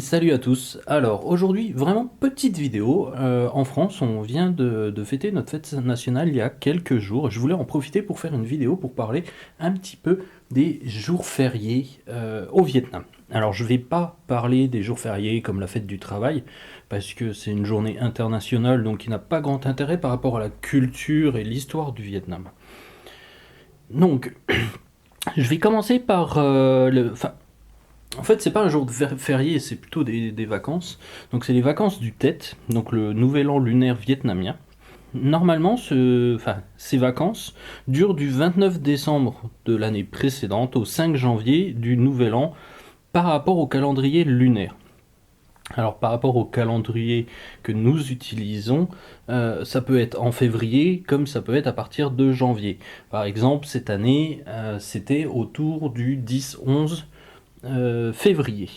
salut à tous. Alors aujourd'hui, vraiment petite vidéo. En France, on vient de fêter notre fête nationale il y a quelques jours. Je voulais en profiter pour faire une vidéo pour parler un petit peu des jours fériés au Vietnam. Alors je vais pas parler des jours fériés comme la fête du travail, parce que c'est une journée internationale, donc il n'a pas grand intérêt par rapport à la culture et l'histoire du Vietnam. Donc, je vais commencer par en fait, c'est pas un jour de férié, c'est plutôt des vacances. Donc, c'est les vacances du Tet, donc le nouvel an lunaire vietnamien. Normalement, ces vacances durent du 29 décembre de l'année précédente au 5 janvier du nouvel an par rapport au calendrier lunaire. Alors, par rapport au calendrier que nous utilisons, ça peut être en février comme ça peut être à partir de janvier. Par exemple, cette année, c'était autour du 10-11 février.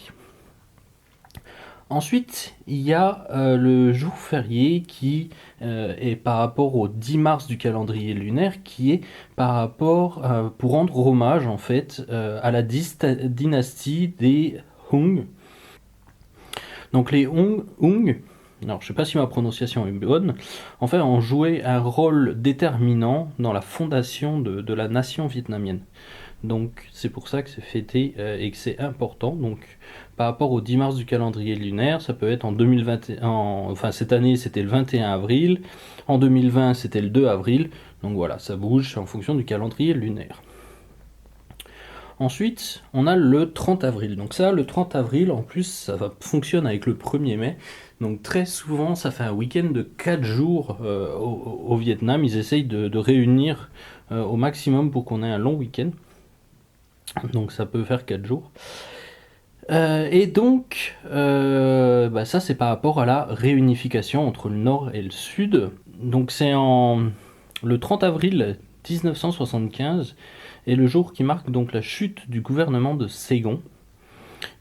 Ensuite, il y a le jour férié qui est par rapport au 10 mars du calendrier lunaire, qui est par rapport pour rendre hommage en fait à la dynastie des Hung. Donc les Hung, alors je sais pas si ma prononciation est bonne, en fait ont joué un rôle déterminant dans la fondation de la nation vietnamienne. Donc c'est pour ça que c'est fêté et que c'est important. Donc par rapport au 10 mars du calendrier lunaire, ça peut être en 2021, enfin cette année c'était le 21 avril, en 2020 c'était le 2 avril, donc voilà, ça bouge en fonction du calendrier lunaire. Ensuite, on a le 30 avril. Donc ça, le 30 avril, en plus, ça fonctionne avec le 1er mai. Donc très souvent, ça fait un week-end de 4 jours au Vietnam. Ils essayent de réunir au maximum pour qu'on ait un long week-end. Donc ça peut faire 4 jours. Et donc, ça c'est par rapport à la réunification entre le nord et le sud. Donc c'est le 30 avril 1975 est le jour qui marque donc la chute du gouvernement de Saigon,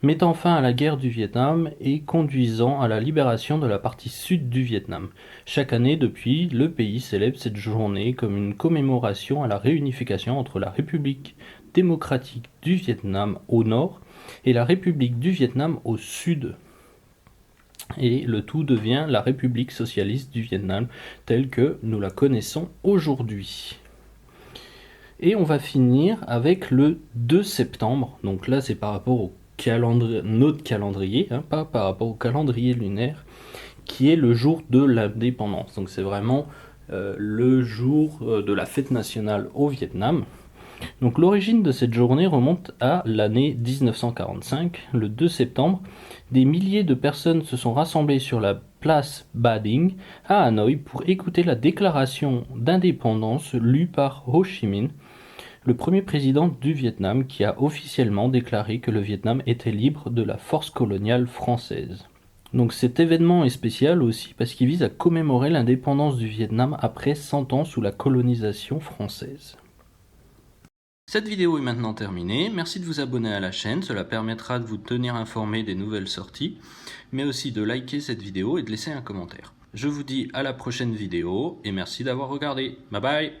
mettant fin à la guerre du Vietnam et conduisant à la libération de la partie sud du Vietnam. Chaque année depuis, le pays célèbre cette journée comme une commémoration à la réunification entre la République démocratique du Vietnam au nord et la République du Vietnam au sud. Et le tout devient la République socialiste du Vietnam telle que nous la connaissons aujourd'hui. Et on va finir avec le 2 septembre. Donc là, c'est par rapport au notre calendrier, hein, pas par rapport au calendrier lunaire, qui est le jour de l'indépendance. Donc c'est vraiment le jour de la fête nationale au Vietnam. Donc l'origine de cette journée remonte à l'année 1945. Le 2 septembre, des milliers de personnes se sont rassemblées sur la place Ba Dinh à Hanoï pour écouter la déclaration d'indépendance lue par Ho Chi Minh, le premier président du Vietnam, qui a officiellement déclaré que le Vietnam était libre de la force coloniale française. Donc cet événement est spécial aussi parce qu'il vise à commémorer l'indépendance du Vietnam après 100 ans sous la colonisation française. Cette vidéo est maintenant terminée, merci de vous abonner à la chaîne, cela permettra de vous tenir informé des nouvelles sorties, mais aussi de liker cette vidéo et de laisser un commentaire. Je vous dis à la prochaine vidéo et merci d'avoir regardé, bye bye.